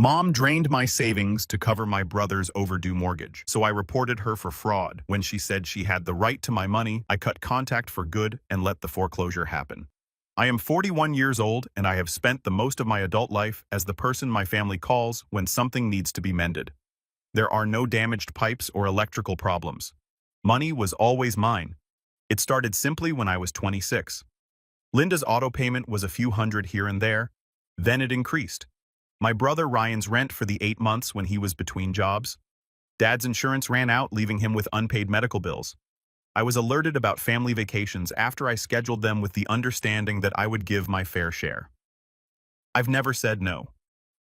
Mom drained my savings to cover my brother's overdue mortgage, so I reported her for fraud. When she said she had the right to my money, I cut contact for good and let the foreclosure happen. I am 41 years old, and I have spent the most of my adult life as the person my family calls when something needs to be mended. There are no damaged pipes or electrical problems. Money was always mine. It started simply when I was 26. Linda's auto payment was a few hundred here and there. Then it increased. My brother Ryan's rent for the 8 months when he was between jobs. Dad's insurance ran out, leaving him with unpaid medical bills. I was alerted about family vacations after I scheduled them with the understanding that I would give my fair share. I've never said no.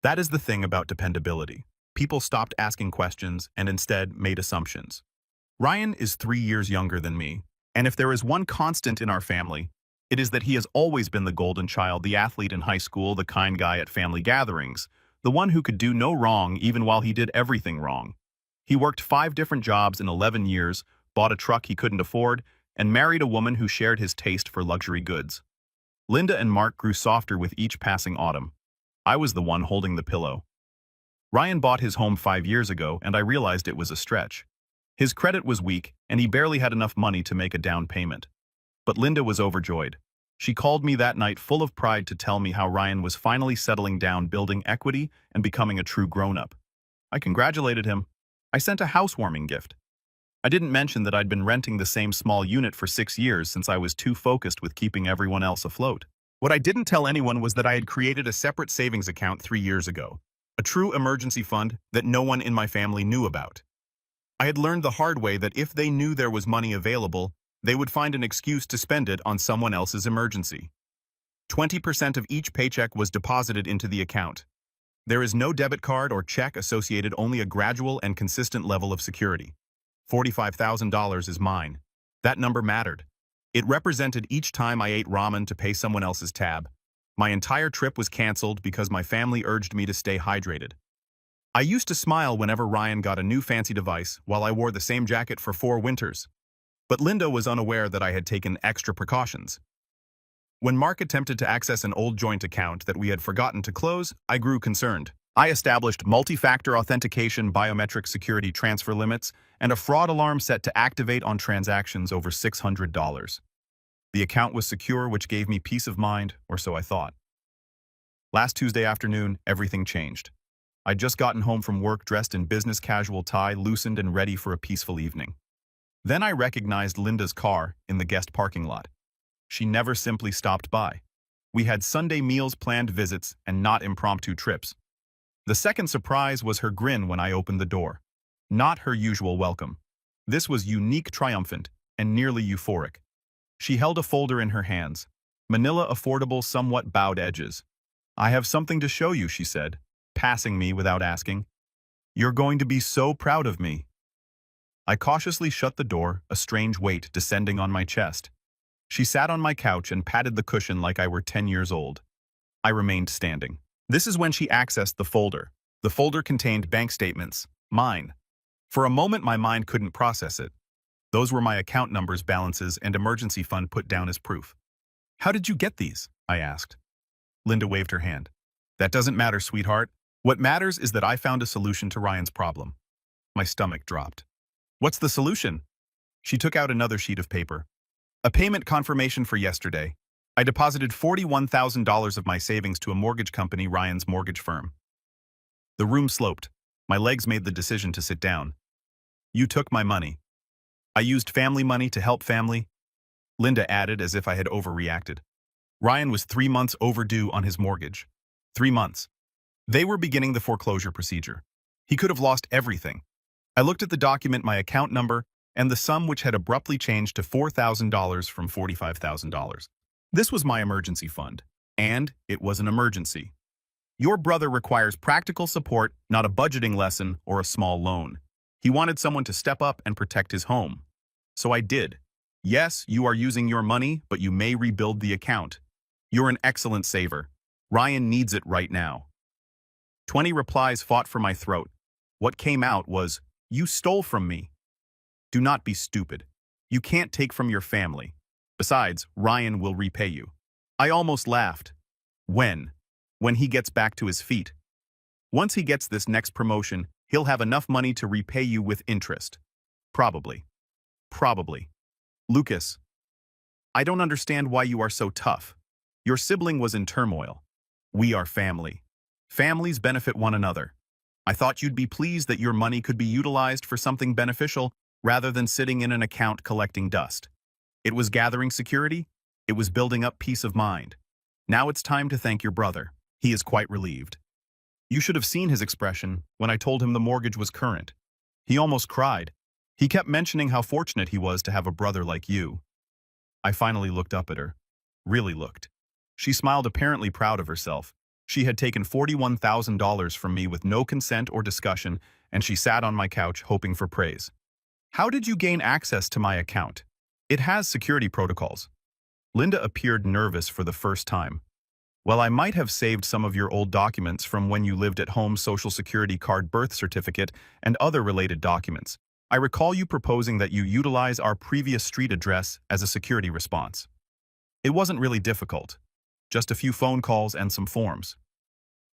That is the thing about dependability. People stopped asking questions and instead made assumptions. Ryan is 3 years younger than me, and if there is one constant in our family, it is that he has always been the golden child, the athlete in high school, the kind guy at family gatherings, the one who could do no wrong even while he did everything wrong. He worked 5 different jobs in 11 years, bought a truck he couldn't afford, and married a woman who shared his taste for luxury goods. Linda and Mark grew softer with each passing autumn. I was the one holding the pillow. Ryan bought his home 5 years ago, and I realized it was a stretch. His credit was weak, and he barely had enough money to make a down payment. But Linda was overjoyed. She called me that night full of pride to tell me how Ryan was finally settling down, building equity, and becoming a true grown-up. I congratulated him. I sent a housewarming gift. I didn't mention that I'd been renting the same small unit for 6 years since I was too focused with keeping everyone else afloat. What I didn't tell anyone was that I had created a separate savings account 3 years ago, a true emergency fund that no one in my family knew about. I had learned the hard way that if they knew there was money available, they would find an excuse to spend it on someone else's emergency. 20% of each paycheck was deposited into the account. There is no debit card or check associated, only a gradual and consistent level of security. $45,000 is mine. That number mattered. It represented each time I ate ramen to pay someone else's tab. My entire trip was canceled because my family urged me to stay hydrated. I used to smile whenever Ryan got a new fancy device while I wore the same jacket for 4 winters. But Linda was unaware that I had taken extra precautions. When Mark attempted to access an old joint account that we had forgotten to close, I grew concerned. I established multi-factor authentication, biometric security transfer limits, and a fraud alarm set to activate on transactions over $600. The account was secure, which gave me peace of mind, or so I thought. Last Tuesday afternoon, everything changed. I'd just gotten home from work dressed in business casual tie, loosened and ready for a peaceful evening. Then I recognized Linda's car in the guest parking lot. She never simply stopped by. We had Sunday meals, planned visits, and not impromptu trips. The second surprise was her grin when I opened the door. Not her usual welcome. This was unique, triumphant, and nearly euphoric. She held a folder in her hands. Manila affordable, somewhat bowed edges. "I have something to show you," she said, passing me without asking. "You're going to be so proud of me." I cautiously shut the door, a strange weight descending on my chest. She sat on my couch and patted the cushion like I were 10 years old. I remained standing. This is when she accessed the folder. The folder contained bank statements, mine. For a moment, my mind couldn't process it. Those were my account numbers, balances, and emergency fund put down as proof. "How did you get these?" I asked. Linda waved her hand. "That doesn't matter, sweetheart. What matters is that I found a solution to Ryan's problem." My stomach dropped. "What's the solution?" She took out another sheet of paper. "A payment confirmation for yesterday. I deposited $41,000 of my savings to a mortgage company, Ryan's mortgage firm." The room sloped. My legs made the decision to sit down. "You took my money." "I used family money to help family," Linda added as if I had overreacted. Ryan was 3 months overdue on his mortgage. 3 months. They were beginning the foreclosure procedure. He could have lost everything. I looked at the document, my account number, and the sum, which had abruptly changed to $4,000 from $45,000. This was my emergency fund, and it was an emergency. Your brother requires practical support, not a budgeting lesson or a small loan. He wanted someone to step up and protect his home. So I did. Yes, you are using your money, but you may rebuild the account. You're an excellent saver. Ryan needs it right now. 20 replies fought for my throat. What came out was, "You stole from me." Do not be stupid. You can't take from your family. Besides, Ryan will repay you. I almost laughed. When? When he gets back to his feet. Once he gets this next promotion, he'll have enough money to repay you with interest. Probably. Probably. Lucas, I don't understand why you are so tough. Your sibling was in turmoil. We are family. Families benefit one another. I thought you'd be pleased that your money could be utilized for something beneficial rather than sitting in an account collecting dust. It was gathering security. It was building up peace of mind. Now it's time to thank your brother. He is quite relieved. You should have seen his expression when I told him the mortgage was current. He almost cried. He kept mentioning how fortunate he was to have a brother like you. I finally looked up at her. Really looked. She smiled, apparently proud of herself. She had taken $41,000 from me with no consent or discussion, and she sat on my couch hoping for praise. How did you gain access to my account? It has security protocols. Linda appeared nervous for the first time. Well, I might have saved some of your old documents from when you lived at home, social security card, birth certificate, and other related documents. I recall you proposing that you utilize our previous street address as a security response. It wasn't really difficult. Just a few phone calls and some forms.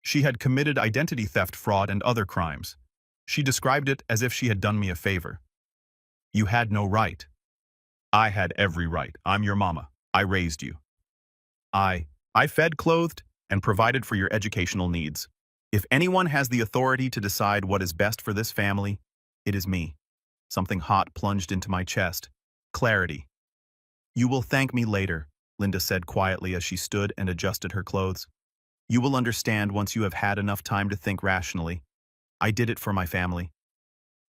She had committed identity theft, fraud, and other crimes. She described it as if she had done me a favor. You had no right. I had every right. I'm your mama. I raised you. I fed, clothed, and provided for your educational needs. If anyone has the authority to decide what is best for this family, it is me. Something hot plunged into my chest. Clarity. You will thank me later, Linda said quietly as she stood and adjusted her clothes. You will understand once you have had enough time to think rationally. I did it for my family.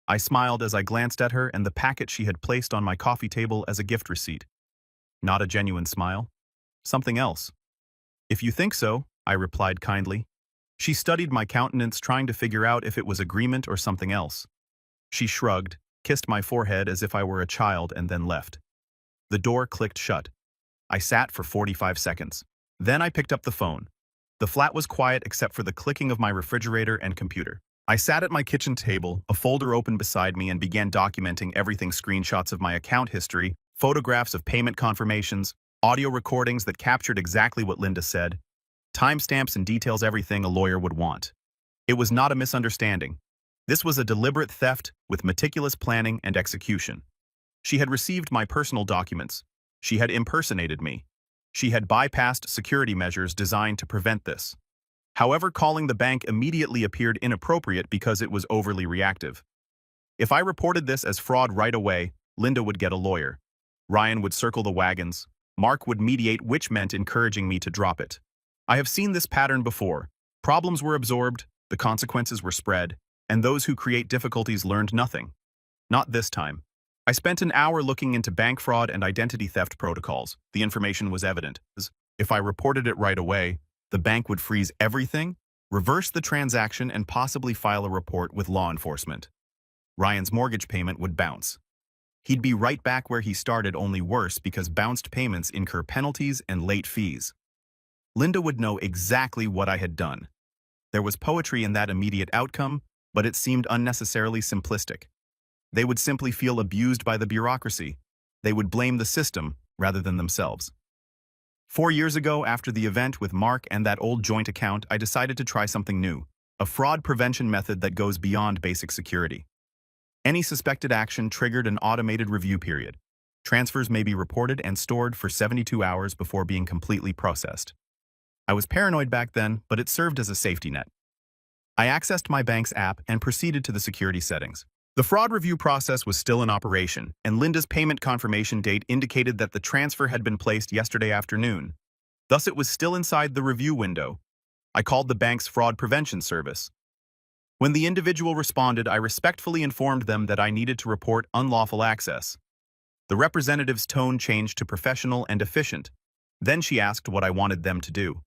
I smiled as I glanced at her and the packet she had placed on my coffee table as a gift receipt. Not a genuine smile. Something else. If you think so, I replied kindly. She studied my countenance, trying to figure out if it was agreement or something else. She shrugged, kissed my forehead as if I were a child, and then left. The door clicked shut. I sat for 45 seconds. Then I picked up the phone. The flat was quiet except for the clicking of my refrigerator and computer. I sat at my kitchen table, a folder open beside me, and began documenting everything: screenshots of my account history, photographs of payment confirmations, audio recordings that captured exactly what Linda said, timestamps and details, everything a lawyer would want. It was not a misunderstanding. This was a deliberate theft with meticulous planning and execution. She had received my personal documents. She had impersonated me. She had bypassed security measures designed to prevent this. However, calling the bank immediately appeared inappropriate because it was overly reactive. If I reported this as fraud right away, Linda would get a lawyer. Ryan would circle the wagons. Mark would mediate, which meant encouraging me to drop it. I have seen this pattern before. Problems were absorbed, the consequences were spread, and those who create difficulties learned nothing. Not this time. I spent an hour looking into bank fraud and identity theft protocols. The information was evident. If I reported it right away, the bank would freeze everything, reverse the transaction, and possibly file a report with law enforcement. Ryan's mortgage payment would bounce. He'd be right back where he started, only worse, because bounced payments incur penalties and late fees. Linda would know exactly what I had done. There was poetry in that immediate outcome, but it seemed unnecessarily simplistic. They would simply feel abused by the bureaucracy. They would blame the system rather than themselves. 4 years ago, after the event with Mark and that old joint account, I decided to try something new, a fraud prevention method that goes beyond basic security. Any suspected action triggered an automated review period. Transfers may be reported and stored for 72 hours before being completely processed. I was paranoid back then, but it served as a safety net. I accessed my bank's app and proceeded to the security settings. The fraud review process was still in operation, and Linda's payment confirmation date indicated that the transfer had been placed yesterday afternoon. Thus, it was still inside the review window. I called the bank's fraud prevention service. When the individual responded, I respectfully informed them that I needed to report unlawful access. The representative's tone changed to professional and efficient. Then she asked what I wanted them to do.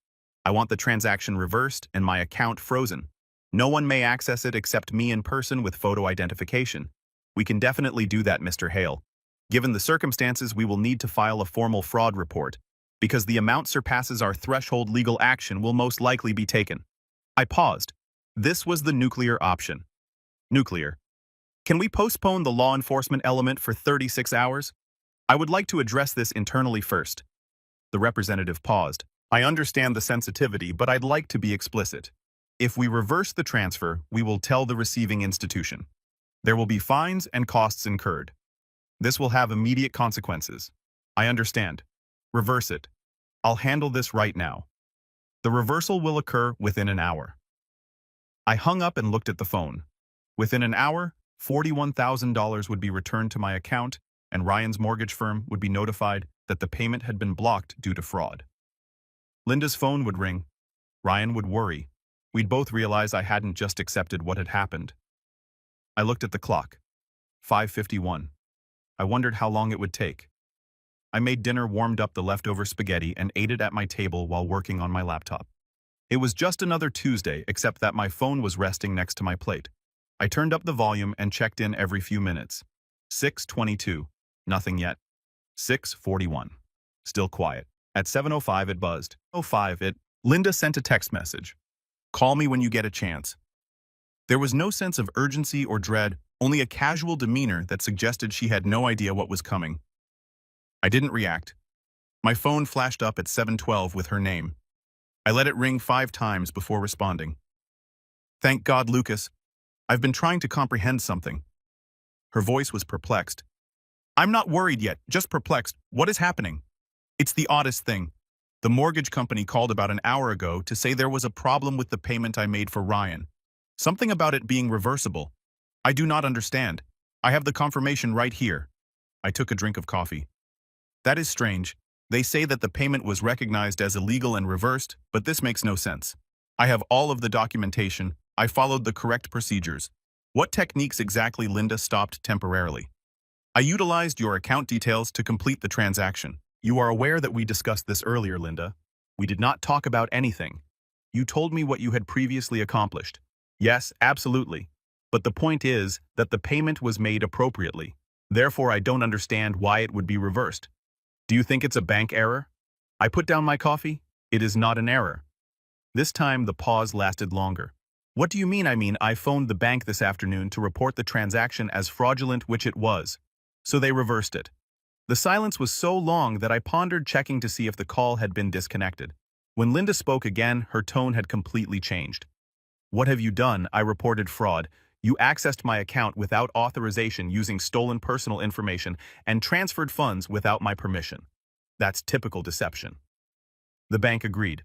I want the transaction reversed and my account frozen. No one may access it except me in person with photo identification. We can definitely do that, Mr. Hale. Given the circumstances, we will need to file a formal fraud report. Because the amount surpasses our threshold, legal action will most likely be taken. I paused. This was the nuclear option. Nuclear. Can we postpone the law enforcement element for 36 hours? I would like to address this internally first. The representative paused. I understand the sensitivity, but I'd like to be explicit. If we reverse the transfer, we will tell the receiving institution. There will be fines and costs incurred. This will have immediate consequences. I understand. Reverse it. I'll handle this right now. The reversal will occur within an hour. I hung up and looked at the phone. Within an hour, $41,000 would be returned to my account, and Ryan's mortgage firm would be notified that the payment had been blocked due to fraud. Linda's phone would ring. Ryan would worry. We'd both realize I hadn't just accepted what had happened. I looked at the clock. 5:51. I wondered how long it would take. I made dinner, warmed up the leftover spaghetti, and ate it at my table while working on my laptop. It was just another Tuesday, except that my phone was resting next to my plate. I turned up the volume and checked in every few minutes. 6:22. Nothing yet. 6:41. Still quiet. At 7:05 it buzzed. 05 Linda sent a text message. Call me when you get a chance. There was no sense of urgency or dread, only a casual demeanor that suggested she had no idea what was coming. I didn't react. My phone flashed up at 7:12 with her name. I let it ring 5 times before responding. Thank God, Lucas. I've been trying to comprehend something. Her voice was perplexed. I'm not worried yet, just perplexed. What is happening? It's the oddest thing. The mortgage company called about an hour ago to say there was a problem with the payment I made for Ryan. Something about it being reversible. I do not understand. I have the confirmation right here. I took a drink of coffee. That is strange. They say that the payment was recognized as illegal and reversed, but this makes no sense. I have all of the documentation. I followed the correct procedures. What techniques exactly Linda stopped temporarily? I utilized your account details to complete the transaction. You are aware that we discussed this earlier, Linda. We did not talk about anything. You told me what you had previously accomplished. Yes, absolutely. But the point is that the payment was made appropriately. Therefore, I don't understand why it would be reversed. Do you think it's a bank error? I put down my coffee. It is not an error. This time, the pause lasted longer. What do you mean? I phoned the bank this afternoon to report the transaction as fraudulent, which it was. So they reversed it. The silence was so long that I pondered, checking to see if the call had been disconnected. When Linda spoke again, her tone had completely changed. What have you done? I reported fraud. You accessed my account without authorization using stolen personal information and transferred funds without my permission. That's typical deception. The bank agreed.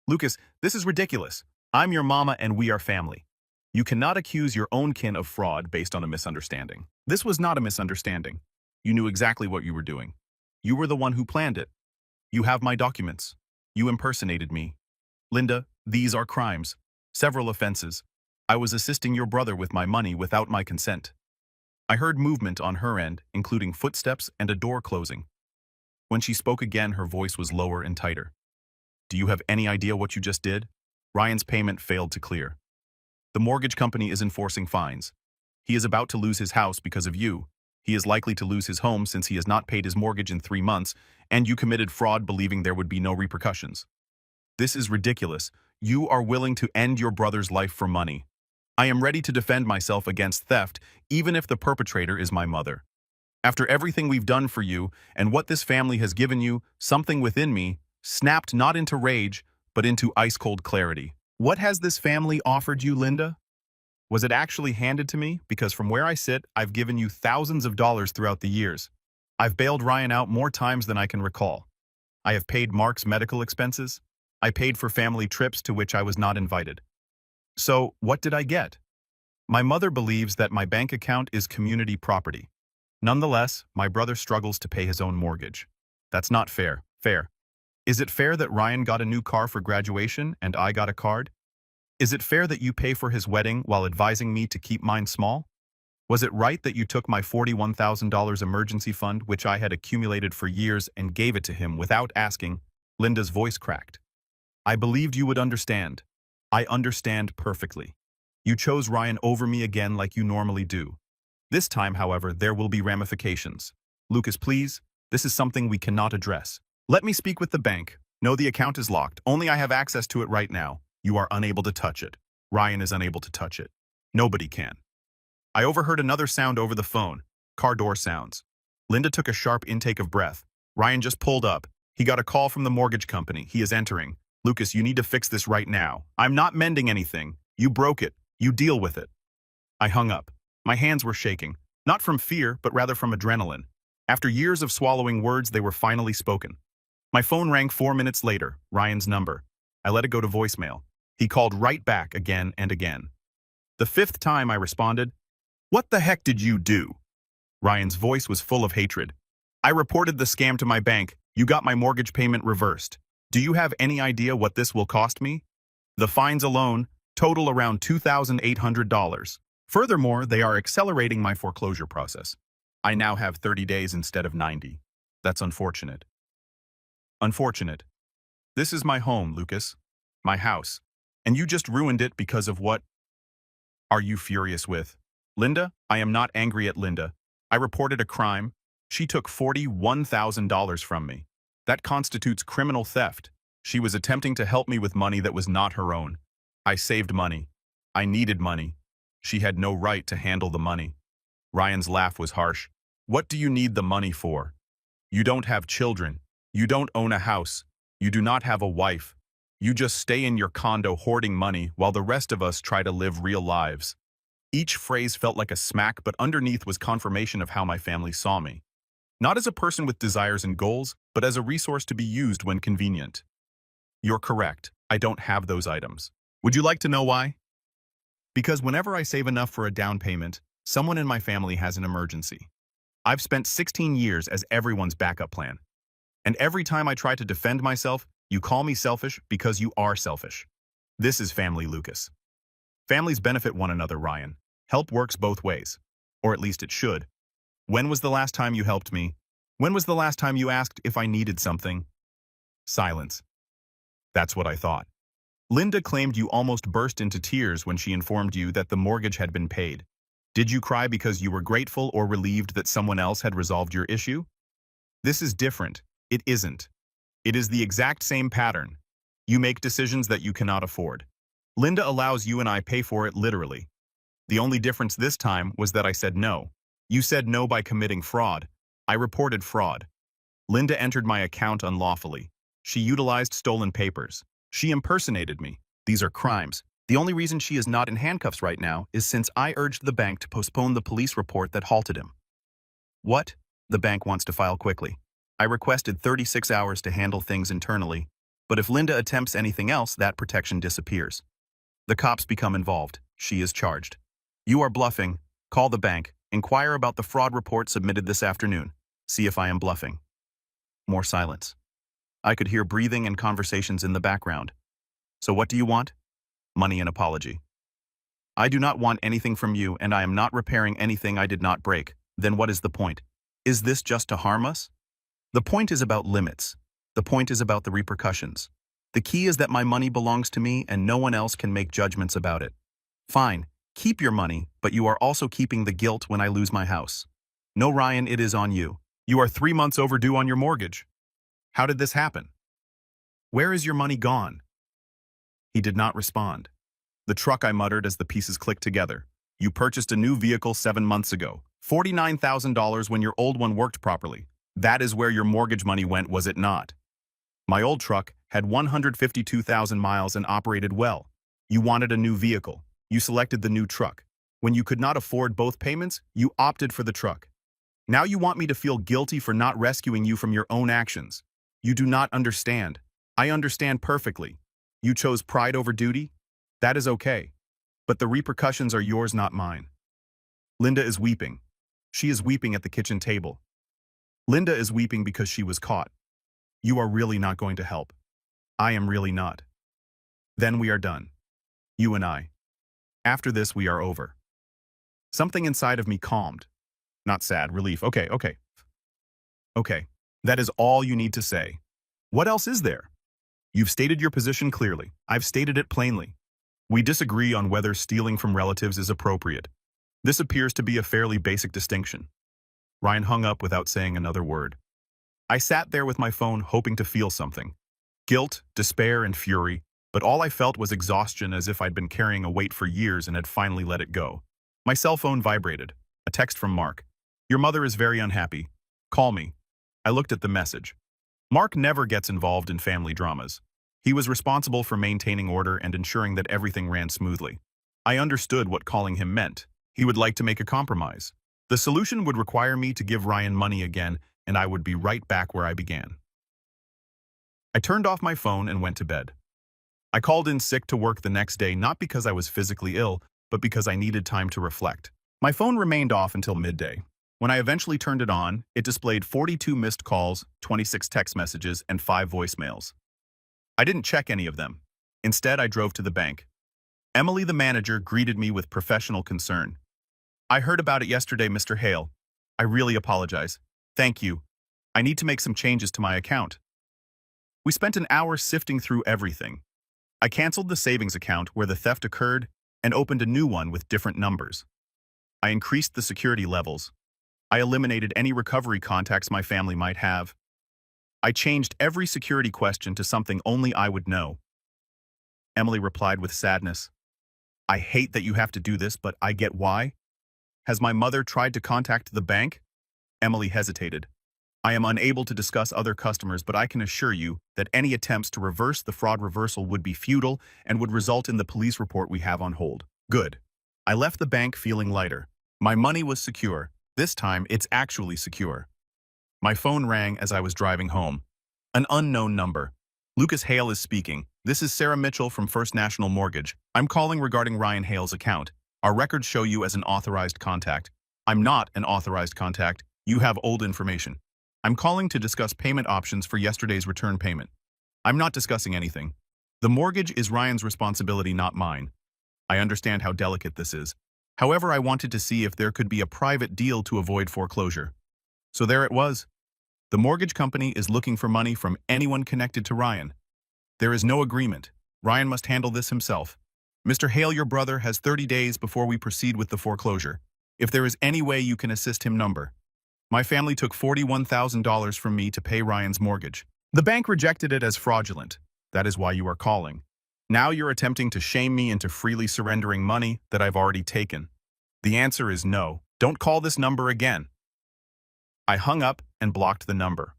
Lucas, this is ridiculous. I'm your mama and we are family. You cannot accuse your own kin of fraud based on a misunderstanding. This was not a misunderstanding. You knew exactly what you were doing. You were the one who planned it. You have my documents. You impersonated me. Linda, these are crimes. Several offenses. I was assisting your brother with my money without my consent. I heard movement on her end, including footsteps and a door closing. When she spoke again, her voice was lower and tighter. Do you have any idea what you just did? Ryan's payment failed to clear. The mortgage company is enforcing fines. He is about to lose his house because of you. He is likely to lose his home since he has not paid his mortgage in 3 months, and you committed fraud believing there would be no repercussions. This is ridiculous. You are willing to end your brother's life for money. I am ready to defend myself against theft, even if the perpetrator is my mother. After everything we've done for you and what this family has given you, something within me snapped not into rage, but into ice-cold clarity. What has this family offered you, Linda? Was it actually handed to me? Because from where I sit, I've given you thousands of dollars throughout the years. I've bailed Ryan out more times than I can recall. I have paid Mark's medical expenses. I paid for family trips to which I was not invited. So, what did I get? My mother believes that my bank account is community property. Nonetheless, my brother struggles to pay his own mortgage. That's not fair. Fair. Is it fair that Ryan got a new car for graduation and I got a card? Is it fair that you pay for his wedding while advising me to keep mine small? Was it right that you took my $41,000 emergency fund, which I had accumulated for years, and gave it to him without asking? Linda's voice cracked. I believed you would understand. I understand perfectly. You chose Ryan over me again like you normally do. This time, however, there will be ramifications. Lucas, please, this is something we cannot address. Let me speak with the bank. No, the account is locked. Only I have access to it right now. You are unable to touch it. Ryan is unable to touch it. Nobody can. I overheard another sound over the phone. Car door sounds. Linda took a sharp intake of breath. Ryan just pulled up. He got a call from the mortgage company. He is entering. Lucas, you need to fix this right now. I'm not mending anything. You broke it. You deal with it. I hung up. My hands were shaking, not from fear, but rather from adrenaline. After years of swallowing words, they were finally spoken. My phone rang 4 minutes later, Ryan's number. I let it go to voicemail. He called right back again and again. The 5th time I responded, "What the heck did you do?" Ryan's voice was full of hatred. "I reported the scam to my bank. You got my mortgage payment reversed. Do you have any idea what this will cost me? The fines alone total around $2,800. Furthermore, they are accelerating my foreclosure process. I now have 30 days instead of 90. That's unfortunate." Unfortunate. This is my home, Lucas. My house. And you just ruined it because of what? Are you furious with? Linda? I am not angry at Linda. I reported a crime. She took $41,000 from me. That constitutes criminal theft. She was attempting to help me with money that was not her own. I saved money. I needed money. She had no right to handle the money. Ryan's laugh was harsh. What do you need the money for? You don't have children. You don't own a house. You do not have a wife. You just stay in your condo hoarding money while the rest of us try to live real lives. Each phrase felt like a smack, but underneath was confirmation of how my family saw me. Not as a person with desires and goals, but as a resource to be used when convenient. You're correct. I don't have those items. Would you like to know why? Because whenever I save enough for a down payment, someone in my family has an emergency. I've spent 16 years as everyone's backup plan. And every time I try to defend myself, you call me selfish because you are selfish. This is family, Lucas. Families benefit one another, Ryan. Help works both ways. Or at least it should. When was the last time you helped me? When was the last time you asked if I needed something? Silence. That's what I thought. Linda claimed you almost burst into tears when she informed you that the mortgage had been paid. Did you cry because you were grateful or relieved that someone else had resolved your issue? This is different. It isn't. It is the exact same pattern. You make decisions that you cannot afford. Linda allows you and I pay for it literally. The only difference this time was that I said no. You said no by committing fraud. I reported fraud. Linda entered my account unlawfully. She utilized stolen papers. She impersonated me. These are crimes. The only reason she is not in handcuffs right now is since I urged the bank to postpone the police report that halted him. What? The bank wants to file quickly. I requested 36 hours to handle things internally, but if Linda attempts anything else, that protection disappears. The cops become involved. She is charged. You are bluffing. Call the bank. Inquire about the fraud report submitted this afternoon. See if I am bluffing. More silence. I could hear breathing and conversations in the background. So what do you want? Money and apology. I do not want anything from you, and I am not repairing anything I did not break. Then what is the point? Is this just to harm us? The point is about limits. The point is about the repercussions. The key is that my money belongs to me and no one else can make judgments about it. Fine, keep your money, but you are also keeping the guilt when I lose my house. No, Ryan, it is on you. You are 3 months overdue on your mortgage. How did this happen? Where is your money gone? He did not respond. The truck, I muttered as the pieces clicked together. You purchased a new vehicle 7 months ago. $49,000 when your old one worked properly. That is where your mortgage money went, was it not? My old truck had 152,000 miles and operated well. You wanted a new vehicle. You selected the new truck. When you could not afford both payments, you opted for the truck. Now you want me to feel guilty for not rescuing you from your own actions. You do not understand. I understand perfectly. You chose pride over duty? That is okay. But the repercussions are yours, not mine. Linda is weeping. She is weeping at the kitchen table. Linda is weeping because she was caught. You are really not going to help. I am really not. Then we are done. You and I. After this, we are over. Something inside of me calmed. Not sad, relief. Okay. Okay, that is all you need to say. What else is there? You've stated your position clearly. I've stated it plainly. We disagree on whether stealing from relatives is appropriate. This appears to be a fairly basic distinction. Ryan hung up without saying another word. I sat there with my phone hoping to feel something. Guilt, despair, and fury, but all I felt was exhaustion, as if I'd been carrying a weight for years and had finally let it go. My cell phone vibrated. A text from Mark. Your mother is very unhappy. Call me. I looked at the message. Mark never gets involved in family dramas. He was responsible for maintaining order and ensuring that everything ran smoothly. I understood what calling him meant. He would like to make a compromise. The solution would require me to give Ryan money again, and I would be right back where I began. I turned off my phone and went to bed. I called in sick to work the next day not because I was physically ill, but because I needed time to reflect. My phone remained off until midday. When I eventually turned it on, it displayed 42 missed calls, 26 text messages, and 5 voicemails. I didn't check any of them. Instead, I drove to the bank. Emily, the manager, greeted me with professional concern. "I heard about it yesterday, Mr. Hale. I really apologize. Thank you. I need to make some changes to my account." We spent an hour sifting through everything. I canceled the savings account where the theft occurred and opened a new one with different numbers. I increased the security levels. I eliminated any recovery contacts my family might have. I changed every security question to something only I would know. Emily replied with sadness. "I hate that you have to do this, but I get why. Has my mother tried to contact the bank?" Emily hesitated. "I am unable to discuss other customers, but I can assure you that any attempts to reverse the fraud reversal would be futile and would result in the police report we have on hold." Good. I left the bank feeling lighter. My money was secure. This time, it's actually secure. My phone rang as I was driving home. An unknown number. "Lucas Hale is speaking. This is Sarah Mitchell from First National Mortgage. I'm calling regarding Ryan Hale's account. Our records show you as an authorized contact." "I'm not an authorized contact. You have old information. I'm calling to discuss payment options for yesterday's return payment." "I'm not discussing anything. The mortgage is Ryan's responsibility, not mine. I understand how delicate this is. However, I wanted to see if there could be a private deal to avoid foreclosure." So there it was. The mortgage company is looking for money from anyone connected to Ryan. There is no agreement. Ryan must handle this himself. "Mr. Hale, your brother, has 30 days before we proceed with the foreclosure. If there is any way you can assist him, number." My family took $41,000 from me to pay Ryan's mortgage. The bank rejected it as fraudulent. That is why you are calling. Now you're attempting to shame me into freely surrendering money that I've already taken. The answer is no. Don't call this number again. I hung up and blocked the number.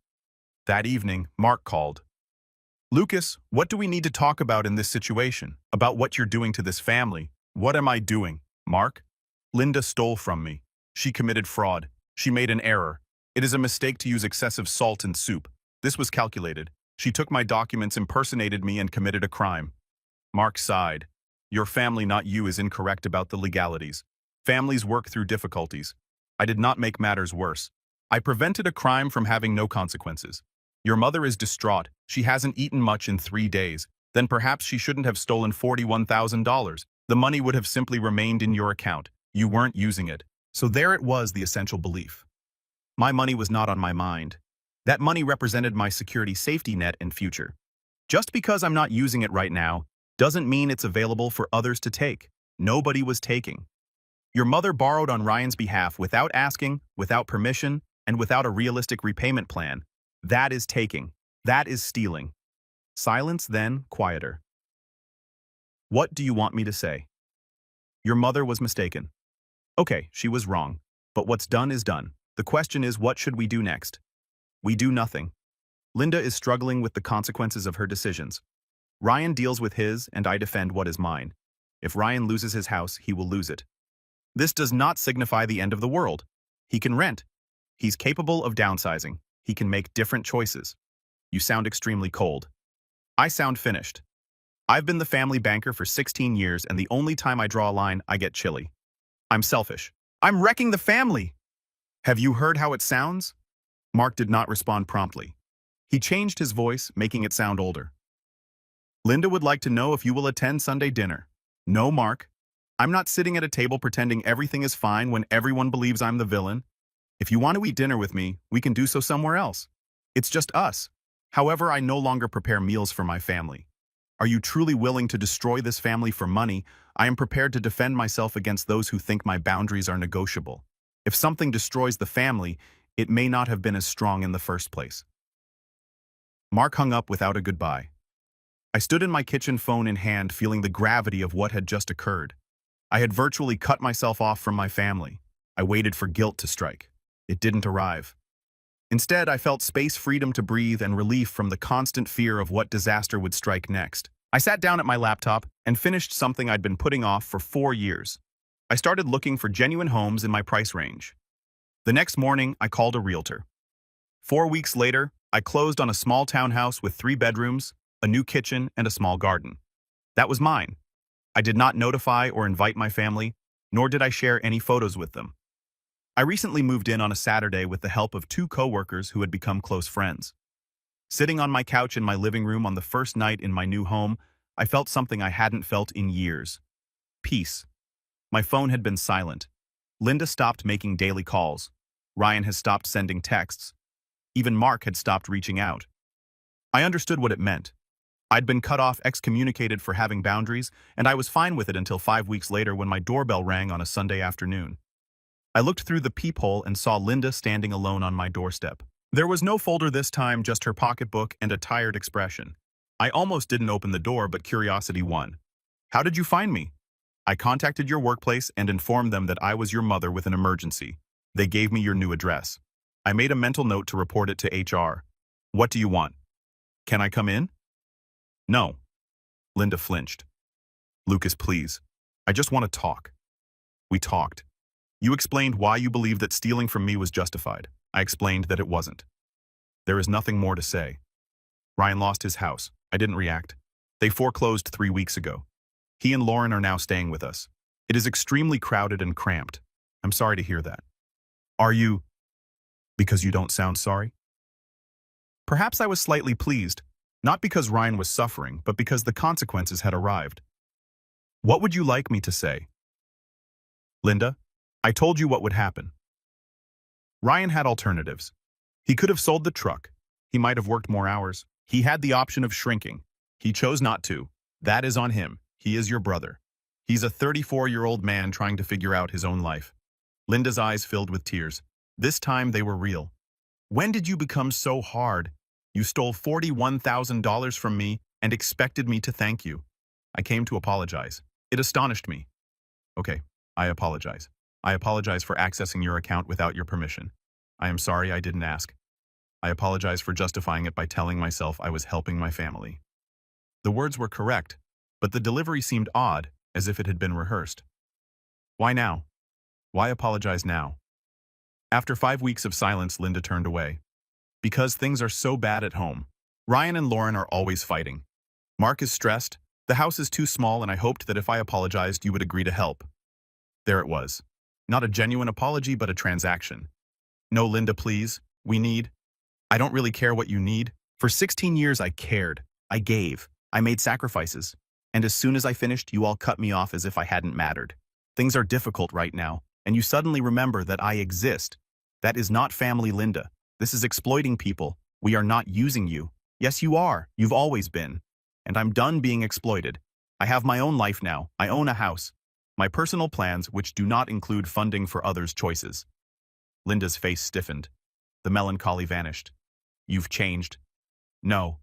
That evening, Mark called. "Lucas, what do we need to talk about in this situation? About what you're doing to this family?" "What am I doing, Mark?" "Linda stole from me. She committed fraud. She made an error. It is a mistake to use excessive salt in soup. This was calculated. She took my documents, impersonated me, and committed a crime." Mark sighed. "Your family, not you, is incorrect about the legalities. Families work through difficulties. I did not make matters worse. I prevented a crime from having no consequences. Your mother is distraught. She hasn't eaten much in 3 days. Then perhaps she shouldn't have stolen $41,000. The money would have simply remained in your account. You weren't using it. So there it was, the essential belief. My money was not on my mind. That money represented my security safety net and future. Just because I'm not using it right now doesn't mean it's available for others to take. Nobody was taking. Your mother borrowed on Ryan's behalf without asking, without permission, and without a realistic repayment plan. That is taking. That is stealing." Silence, then quieter. "What do you want me to say?" "Your mother was mistaken." "Okay, she was wrong. But what's done is done. The question is, what should we do next?" "We do nothing. Linda is struggling with the consequences of her decisions. Ryan deals with his, and I defend what is mine. If Ryan loses his house, he will lose it. This does not signify the end of the world. He can rent. He's capable of downsizing. He can make different choices." "You sound extremely cold." "I sound finished. I've been the family banker for 16 years, and the only time I draw a line, I get chilly. I'm selfish. I'm wrecking the family." "Have you heard how it sounds?" Mark did not respond promptly. He changed his voice, making it sound older. "Linda would like to know if you will attend Sunday dinner." "No, Mark. I'm not sitting at a table pretending everything is fine when everyone believes I'm the villain. If you want to eat dinner with me, we can do so somewhere else. It's just us. However, I no longer prepare meals for my family. Are you truly willing to destroy this family for money? I am prepared to defend myself against those who think my boundaries are negotiable. If something destroys the family, it may not have been as strong in the first place." Mark hung up without a goodbye. I stood in my kitchen, phone in hand, feeling the gravity of what had just occurred. I had virtually cut myself off from my family. I waited for guilt to strike. It didn't arrive. Instead, I felt space, freedom to breathe, and relief from the constant fear of what disaster would strike next. I sat down at my laptop and finished something I'd been putting off for 4 years. I started looking for genuine homes in my price range. The next morning, I called a realtor. 4 weeks later, I closed on a small townhouse with 3 bedrooms, a new kitchen, and a small garden. That was mine. I did not notify or invite my family, nor did I share any photos with them. I recently moved in on a Saturday with the help of 2 coworkers who had become close friends. Sitting on my couch in my living room on the first night in my new home, I felt something I hadn't felt in years. Peace. My phone had been silent. Linda stopped making daily calls. Ryan has stopped sending texts. Even Mark had stopped reaching out. I understood what it meant. I'd been cut off, excommunicated for having boundaries, and I was fine with it until 5 weeks later when my doorbell rang on a Sunday afternoon. I looked through the peephole and saw Linda standing alone on my doorstep. There was no folder this time, just her pocketbook and a tired expression. I almost didn't open the door, but curiosity won. "How did you find me?" "I contacted your workplace and informed them that I was your mother with an emergency. They gave me your new address. I made a mental note to report it to HR. What do you want?" "Can I come in?" "No." Linda flinched. "Lucas, please. I just want to talk." We talked. "You explained why you believed that stealing from me was justified. I explained that it wasn't. There is nothing more to say. Ryan lost his house. I didn't react. They foreclosed 3 weeks ago. He and Lauren are now staying with us. It is extremely crowded and cramped. I'm sorry to hear that." "Are you?" "Because you don't sound sorry?" Perhaps I was slightly pleased, not because Ryan was suffering, but because the consequences had arrived. "What would you like me to say?" "Linda, I told you what would happen." Ryan had alternatives. He could have sold the truck. He might have worked more hours. He had the option of shrinking. He chose not to. That is on him. He is your brother. He's a 34-year-old man trying to figure out his own life. Linda's eyes filled with tears. This time they were real. "When did you become so hard? You stole $41,000 from me and expected me to thank you." I came to apologize. It astonished me. "Okay, I apologize. I apologize for accessing your account without your permission. I am sorry I didn't ask. I apologize for justifying it by telling myself I was helping my family." The words were correct, but the delivery seemed odd, as if it had been rehearsed. "Why now? Why apologize now?" After 5 weeks of silence, Linda turned away. "Because things are so bad at home. Ryan and Lauren are always fighting. Mark is stressed. The house is too small, and I hoped that if I apologized, you would agree to help." There it was. Not a genuine apology, but a transaction. "No, Linda, please. We need—" "I don't really care what you need. For 16 years I cared. I gave. I made sacrifices. And as soon as I finished, you all cut me off as if I hadn't mattered. Things are difficult right now, and you suddenly remember that I exist. That is not family, Linda. This is exploiting people. We are not using you. Yes, you are. You've always been. And I'm done being exploited. I have my own life now. I own a house. My personal plans, which do not include funding for others' choices." Linda's face stiffened. The melancholy vanished. "You've changed." "No.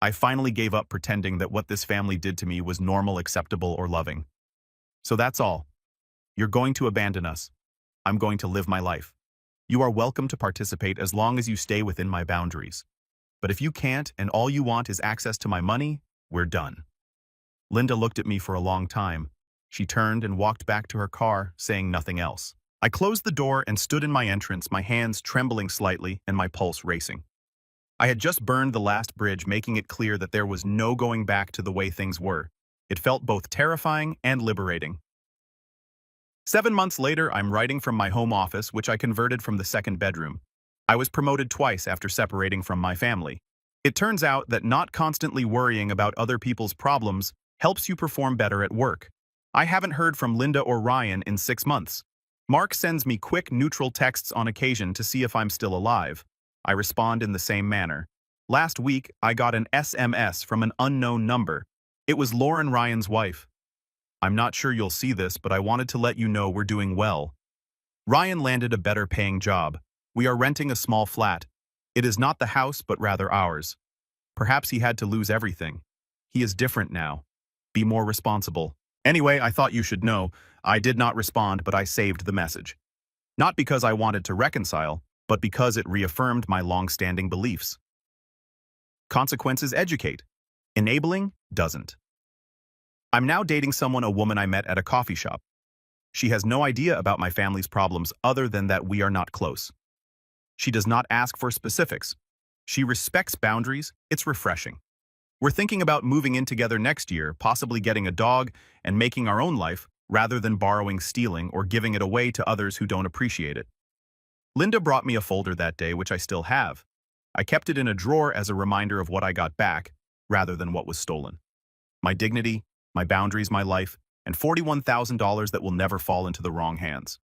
I finally gave up pretending that what this family did to me was normal, acceptable, or loving. So that's all. You're going to abandon us. I'm going to live my life. You are welcome to participate as long as you stay within my boundaries. But if you can't and all you want is access to my money, we're done." Linda looked at me for a long time. She turned and walked back to her car, saying nothing else. I closed the door and stood in my entrance, my hands trembling slightly and my pulse racing. I had just burned the last bridge, making it clear that there was no going back to the way things were. It felt both terrifying and liberating. 7 months later, I'm writing from my home office, which I converted from the second bedroom. I was promoted twice after separating from my family. It turns out that not constantly worrying about other people's problems helps you perform better at work. I haven't heard from Linda or Ryan in 6 months. Mark sends me quick, neutral texts on occasion to see if I'm still alive. I respond in the same manner. Last week, I got an SMS from an unknown number. It was Lauren, Ryan's wife. "I'm not sure you'll see this, but I wanted to let you know we're doing well. Ryan landed a better paying job. We are renting a small flat. It is not the house, but rather ours. Perhaps he had to lose everything. He is different now. Be more responsible. Anyway, I thought you should know. I did not respond, but I saved the message. Not because I wanted to reconcile, but because it reaffirmed my long-standing beliefs. Consequences educate. Enabling doesn't. I'm now dating a woman I met at a coffee shop. She has no idea about my family's problems other than that we are not close. She does not ask for specifics. She respects boundaries. It's refreshing. We're thinking about moving in together next year, possibly getting a dog and making our own life rather than borrowing, stealing, or giving it away to others who don't appreciate it. Linda brought me a folder that day, which I still have. I kept it in a drawer as a reminder of what I got back, rather than what was stolen. My dignity, my boundaries, my life, and $41,000 that will never fall into the wrong hands.